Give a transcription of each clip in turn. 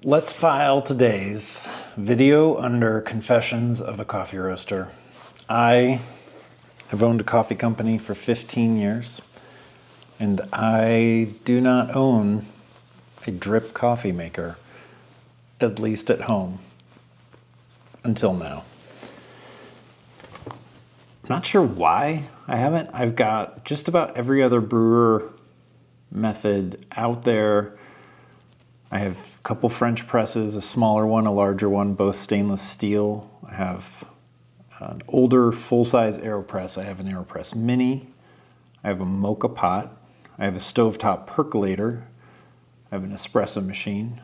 Let's file today's video under Confessions of a Coffee Roaster. I have owned a coffee company for 15 years, and I do not own a drip coffee maker, at least at home, until now. I'm not sure why I haven't. I've got just about every other brewer method out there. I have a couple French presses, a smaller one, a larger one, both stainless steel. I have an older full-size AeroPress. I have an AeroPress Mini. I have a Mocha pot. I have a stovetop percolator. I have an espresso machine.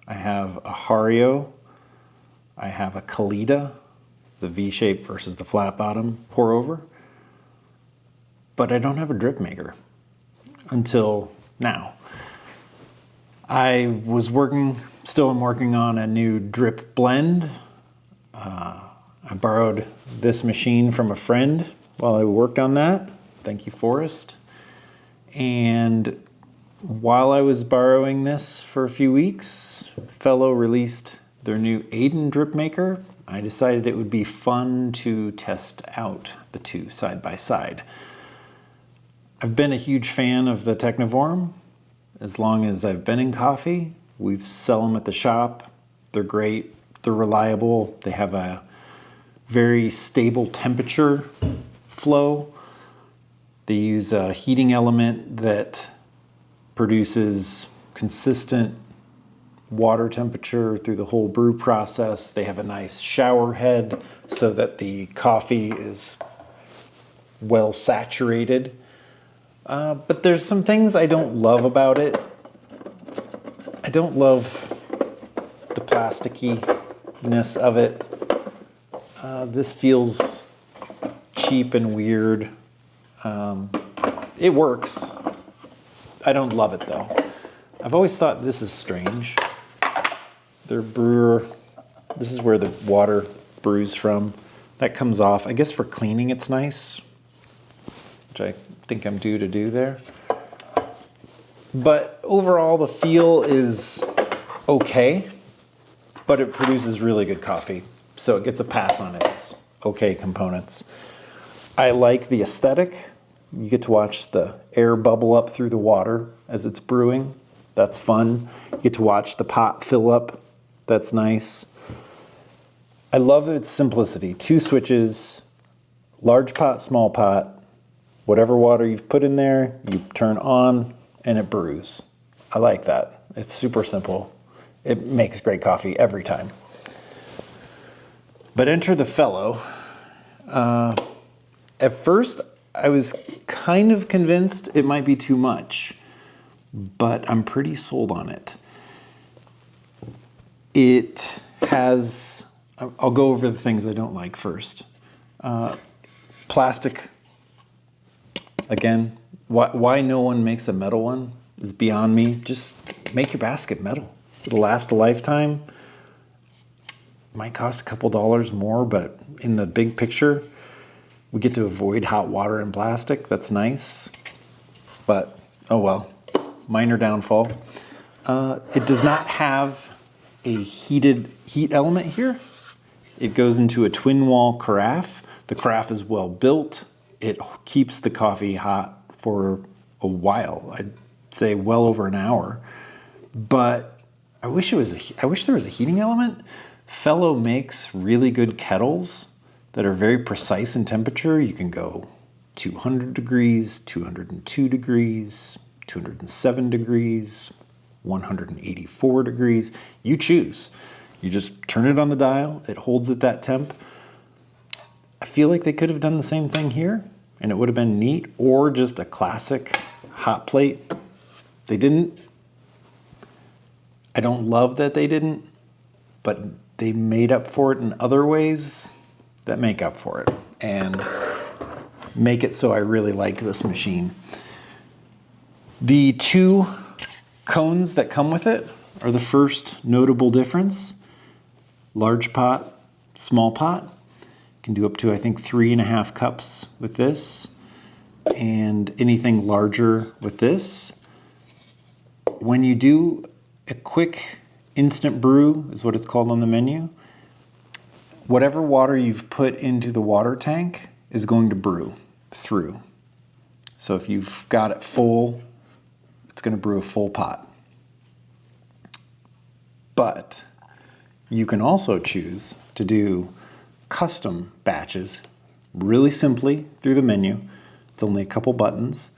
I have a Hario. I have a Kalita, the V-shape versus the flat bottom pour over. But I don't have a drip maker until now. I was still working on a new drip blend. I borrowed this machine from a friend while I worked on that. Thank you, Forrest. And while I was borrowing this for a few weeks, Fellow released their new Aiden drip maker. I decided it would be fun to test out the two side by side. I've been a huge fan of the Technovorm. As long as I've been in coffee, we sell them at the shop. They're great, they're reliable, they have a very stable temperature flow. They use a heating element that produces consistent water temperature through the whole brew process. They have a nice shower head so that the coffee is well saturated. But there's some things I don't love about it. I don't love the plasticky-ness of it. This feels cheap and weird. It works. I don't love it though. I've always thought this is strange. Their brewer, this is where the water brews from. That comes off. I guess for cleaning it's nice, which I think I'm due to do there. But overall the feel is okay, but it produces really good coffee. So it gets a pass on its okay components. I like the aesthetic. You get to watch the air bubble up through the water as it's brewing. That's fun. You get to watch the pot fill up. That's nice. I love its simplicity. 2 switches, large pot, small pot. Whatever water you've put in there, you turn on and it brews. I like that. It's super simple. It makes great coffee every time. But enter the Fellow. At first, I was kind of convinced it might be too much, but I'm pretty sold on it. It has, I'll go over the things I don't like first. Plastic. Again, why no one makes a metal one is beyond me. Just make your basket metal. It'll last a lifetime. Might cost a couple dollars more, but in the big picture, we get to avoid hot water and plastic. That's nice. But, oh well, minor downfall. It does not have a heat element here. It goes into a twin wall carafe. The carafe is well built. It keeps the coffee hot for a while. I'd say well over an hour. But I wish there was a heating element. Fellow makes really good kettles that are very precise in temperature. You can go 200 degrees, 202 degrees, 207 degrees, 184 degrees. You choose. You just turn it on the dial. It holds at that temp. I feel like they could have done the same thing here and it would have been neat, or just a classic hot plate. They didn't. I don't love that they didn't, but they made up for it in other ways that make up for it and make it so I really like this machine. The 2 cones that come with it are the first notable difference. Large pot, small pot. Can do up to, I think, 3.5 cups with this, and anything larger with this. When you do a quick instant brew is what it's called on the menu. Whatever water you've put into the water tank is going to brew through. So if you've got it full, it's going to brew a full pot. But you can also choose to do custom batches really simply through the menu. It's only a couple buttons,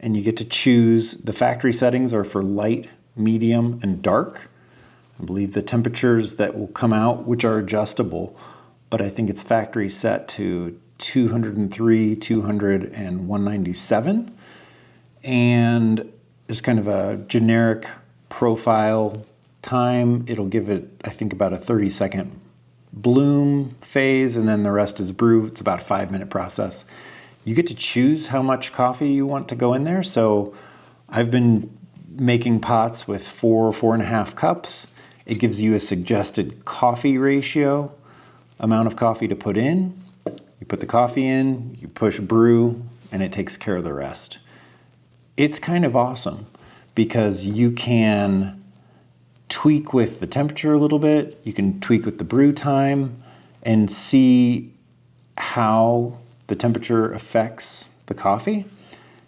and you get to choose. The factory settings are for light, medium, and dark. I believe the temperatures that will come out, which are adjustable, but I think it's factory set to 203, 200, and 197. And there's kind of a generic profile time. It'll give it, I think, about a 30-second bloom phase, and then the rest is brew. It's about a 5-minute process. You get to choose how much coffee you want to go in there. So I've been making pots with 4.5 cups. It gives you a suggested coffee ratio, amount of coffee to put in. You put the coffee in, you push brew, and it takes care of the rest. It's kind of awesome because you can tweak with the temperature a little bit. You can tweak with the brew time and see how the temperature affects the coffee.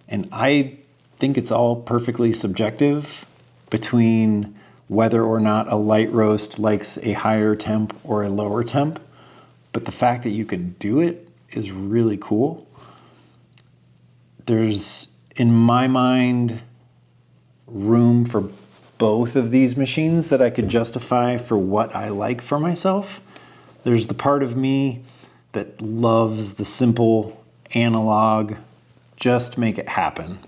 And I think it's all perfectly subjective between whether or not a light roast likes a higher temp or a lower temp. But the fact that you can do it is really cool. There's, in my mind, room for both of these machines that I could justify for what I like for myself. There's the part of me that loves the simple analog, just make it happen.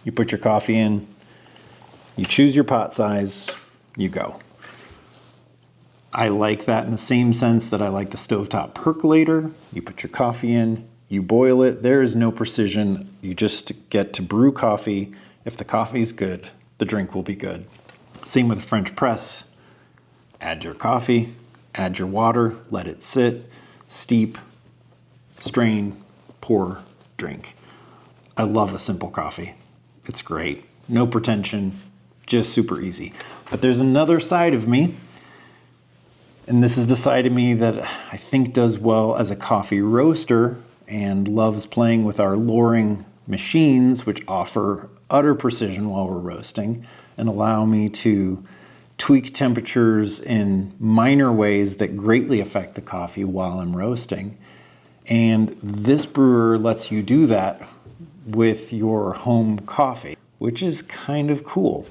You put your coffee in, you choose your pot size, you go. I like that in the same sense that I like the stovetop percolator. You put your coffee in, you boil it. There is no precision. You just get to brew coffee. If the coffee is good, the drink will be good. Same with the French press. Add your coffee, add your water, let it sit, steep, strain, pour, drink. I love a simple coffee. It's great. No pretension, just super easy. But there's another side of me, and this is the side of me that I think does well as a coffee roaster and loves playing with our Loring machines, which offer utter precision while we're roasting and allow me to tweak temperatures in minor ways that greatly affect the coffee while I'm roasting. And this brewer lets you do that with your home coffee, which is kind of cool.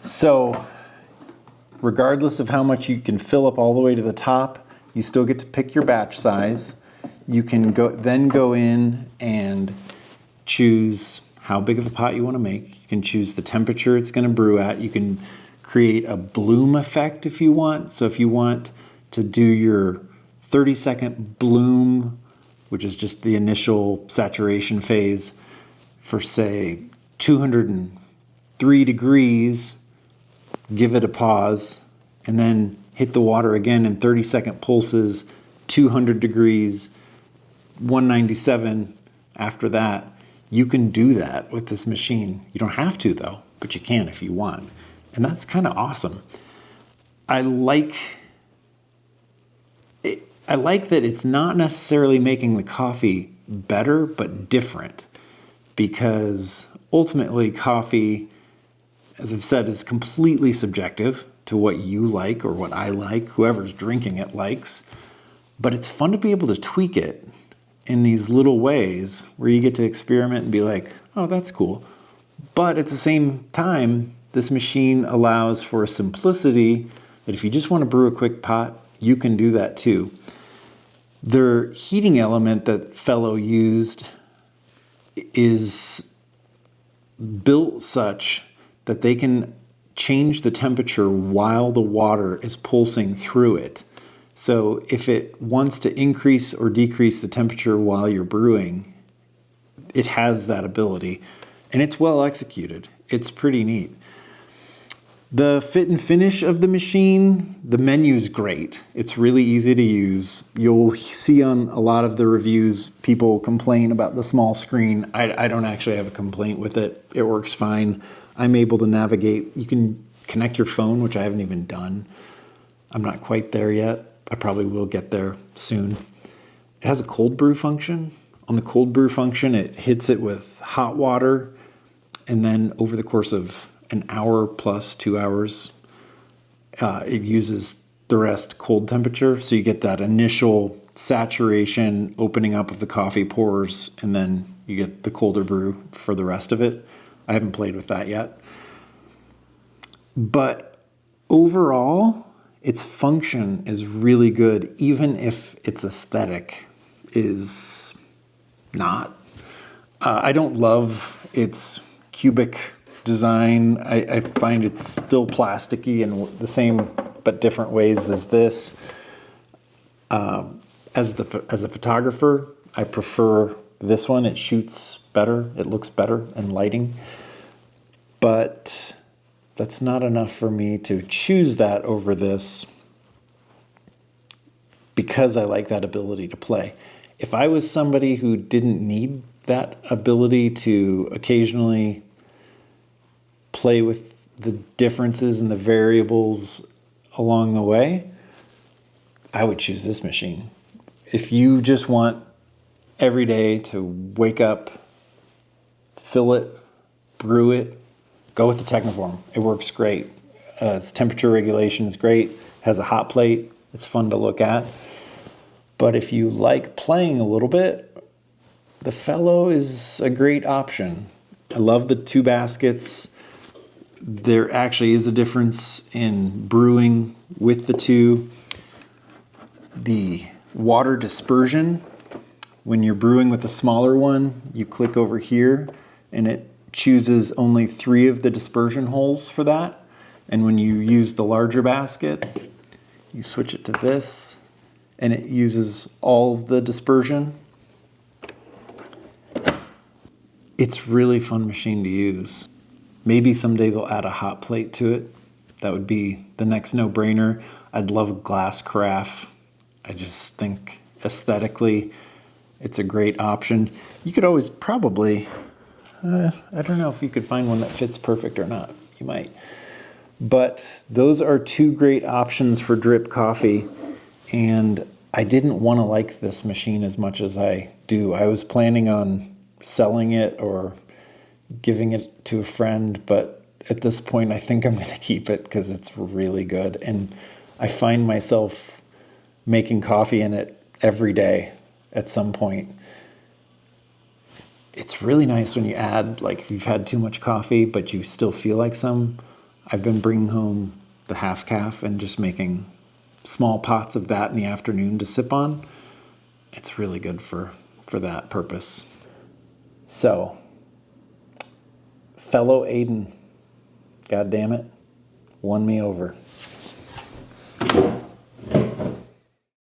So regardless of how much you can fill up all the way to the top, you still get to pick your batch size. You can then go in and choose how big of a pot you want to make. You can choose the temperature it's going to brew at. You can create a bloom effect if you want. So if you want to do your 30-second bloom, which is just the initial saturation phase for, say, 203 degrees, give it a pause, and then hit the water again in 30-second pulses, 200 degrees, 197 after that. You can do that with this machine. You don't have to though, but you can if you want. And that's kind of awesome. I like that it's not necessarily making the coffee better, but different. Because ultimately coffee, as I've said, is completely subjective to what you like or what I like, whoever's drinking it likes. But it's fun to be able to tweak it in these little ways where you get to experiment and be like, oh, that's cool. But at the same time, this machine allows for a simplicity that if you just want to brew a quick pot, you can do that too. The heating element that Fellow used is built such that they can change the temperature while the water is pulsing through it. So if it wants to increase or decrease the temperature while you're brewing, it has that ability, and it's well executed. It's pretty neat. The fit and finish of the machine, the menu is great. It's really easy to use. You'll see on a lot of the reviews, people complain about the small screen. I don't actually have a complaint with it. It works fine. I'm able to navigate. You can connect your phone, which I haven't even done. I'm not quite there yet. I probably will get there soon. It has a cold brew function. On the cold brew function, it hits it with hot water, and then over the course of an hour plus 2 hours, it uses the rest cold temperature. So you get that initial saturation, opening up of the coffee pores, and then you get the colder brew for the rest of it. I haven't played with that yet. But overall, its function is really good, even if its aesthetic is not. I don't love its cubic design. I find it's still plasticky in the same but different ways as this. As a photographer, I prefer this one. It shoots better, it looks better in lighting. But that's not enough for me to choose that over this because I like that ability to play. If I was somebody who didn't need that ability to occasionally play with the differences and the variables along the way, I would choose this machine. If you just want every day to wake up, fill it, brew it, go with the Technovorm. It works great. Its temperature regulation is great. It has a hot plate. It's fun to look at. But if you like playing a little bit, the Fellow is a great option. I love the 2 baskets. There actually is a difference in brewing with the 2. The water dispersion, when you're brewing with a smaller one, you click over here and it chooses only 3 of the dispersion holes for that. And when you use the larger basket, you switch it to this and it uses all of the dispersion. It's really fun machine to use. Maybe someday they'll add a hot plate to it. That would be the next no-brainer. I'd love a glass carafe. I just think aesthetically it's a great option. You could always probably, I don't know if you could find one that fits perfect or not. You might. But those are 2 great options for drip coffee. And I didn't want to like this machine as much as I do. I was planning on selling it or giving it to a friend, but at this point I think I'm going to keep it because it's really good. And I find myself making coffee in it every day at some point. It's really nice when you add, like if you've had too much coffee but you still feel like some. I've been bringing home the half calf and just making small pots of that in the afternoon to sip on. It's really good for that purpose. So, Fellow Aiden, God damn it, won me over.